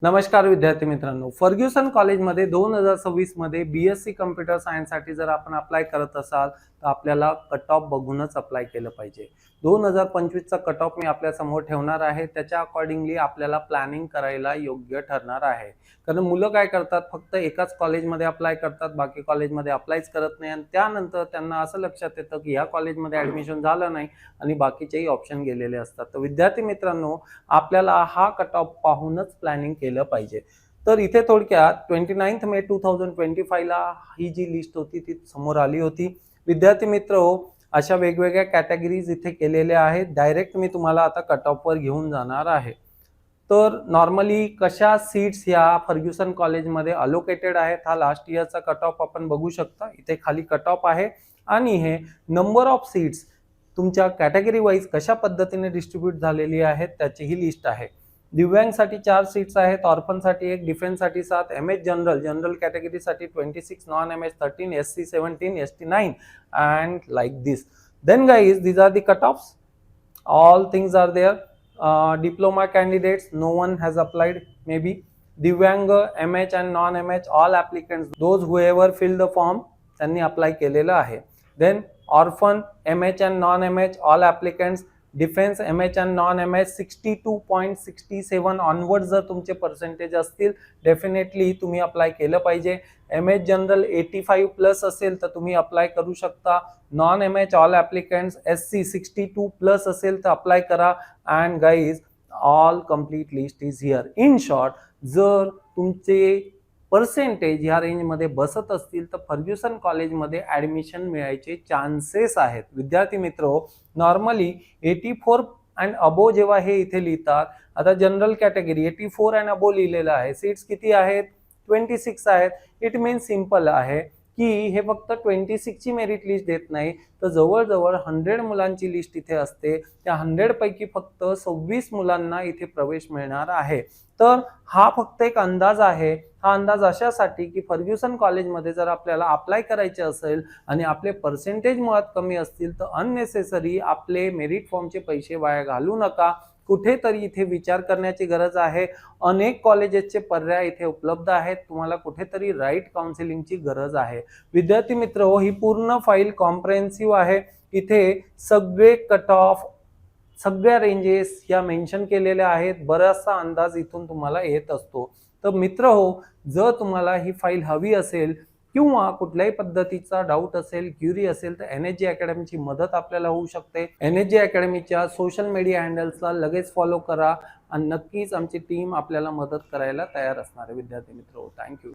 नमस्कार विद्यार्थी मित्रांनो, फर्ग्युसन कॉलेजमध्ये 2026 मध्ये बीएससी कम्प्युटर सायन्ससाठी जर आपण अप्लाय करत असाल तर आपल्याला कट ऑफ बघूनच अप्लाय केलं पाहिजे. 2025चा कट ऑफ मी आपल्या समोर ठेवणार आहे. त्याच्या अकॉर्डिंगली आपल्याला प्लॅनिंग करायला योग्य ठरणार आहे. कारण मुलं काय करतात, फक्त एकाच कॉलेजमध्ये अप्लाय करतात, बाकी कॉलेजमध्ये अप्लायच करत नाही आणि त्यानंतर त्यांना असं लक्षात येतं की ह्या कॉलेजमध्ये ॲडमिशन झालं नाही आणि बाकीचेही ऑप्शन गेलेले असतात. तर विद्यार्थी मित्रांनो, आपल्याला हा कट ऑफ पाहूनच प्लॅनिंग केलं पाहिजे. तर इथे थोडक्यात 29 मे 2025 ला ही जी लिस्ट होती ती समोर आली होती. विद्यार्थी मित्र हो, अशा वेगवेगळ्या कॅटेगरीज इथे केलेल्या आहेत. डायरेक्ट मी तुम्हाला आता कट ऑफ वर घेऊन जाणार आहे. तर नॉर्मली कशा सीट्स ह्या फर्ग्युसन कॉलेजमध्ये अलोकेटेड आहेत, हा लास्ट इयरचा कट ऑफ आपण बघू शकता. इथे खाली कट ऑफ आहे आणि हे नंबर ऑफ सीट्स तुमच्या कॅटेगरी वाईज कशा पद्धतीने डिस्ट्रीब्यूट झालेली आहेत त्याची ही लिस्ट आहे. दिव्यांगसाठी 4 सीट्स आहेत, ऑर्फनसाठी 1, डिफेन्ससाठी 7, एमएच जनरल कॅटेगरीसाठी 26, non MH 13, SC 17, ST 9 and like this. Then guys, these are the cutoffs. All things are there. Diploma candidates, no one has applied maybe. Divyang, MH and non-MH, all applicants, those whoever filled the form, त्यांनी apply केलेलं आहे. Then orphan, MH and non-MH, all applicants. Defence MH and non MH 62.67 onward जर तुमचे percentage असतील definitely तुम्ही apply केलं पाहिजे. MH general 85 plus असेल तर तुम्ही अप्लाय करू शकता. Non MH all applicants SC 62 plus असेल तर अप्लाय करा. And guys, all complete list is here. In short, जर तुमचे पर्सेंटेज ह्या रेंजमध्ये बसत असतील तर फर्ग्युसन कॉलेजमध्ये ॲडमिशन मिळायचे चान्सेस आहेत. विद्यार्थी मित्र, नॉर्मली 84 अँड अबो जेव्हा हे इथे लिहितात, आता जनरल कॅटेगरी 84 अँड अबो लिहिलेलं आहे. सीट्स किती आहेत? 26 आहेत. इट मीन्स सिंपल आहे की हे फक्त 26 ची मेरिट लिस्ट देत नाही, तर जवळजवळ 100 मुलांची लिस्ट इथे असते. त्या 100 पैकी फक्त 26 मुलांना इथे प्रवेश मिळणार आहे. तर हा फक्त एक अंदाज आहे. हा अंदाज अशासाठी की फर्ग्युसन कॉलेजमध्ये जर आपल्याला अप्लाय करायचे असेल आणि आपले पर्सेंटेज मुळात कमी असतील तर अननेसेसरी आपले मेरिट फॉर्मचे पैसे वाया घालू नका. कुठेतरी इथे विचार करण्याची गरज आहे. अनेक कॉलेजेसचे पर्याय इथे उपलब्ध आहेत. तुम्हाला कुठेतरी राईट काउन्सिलिंगची गरज आहे. विद्यार्थी मित्र, ही पूर्ण फाईल कॉम्प्रेहेन्सिव्ह आहे. इथे सगळे कट ऑफ, सगळ्या रेंजेस या मेन्शन केलेल्या आहेत. बराचसा अंदाज इथून तुम्हाला येत असतो. तर मित्र हो, जर तुम्हाला ही फाईल हवी असेल किंवा कुठल्याही पद्धतीचा डाऊट असेल, क्युरी असेल तर एनएचजी अकॅडमीची मदत आपल्याला होऊ शकते. एनएचजी अकॅडमीच्या सोशल मीडिया हँडल्सला लगेच फॉलो करा आणि नक्कीच आमची टीम आपल्याला मदत करायला तयार असणार आहे. विद्यार्थी मित्र, थँक्यू.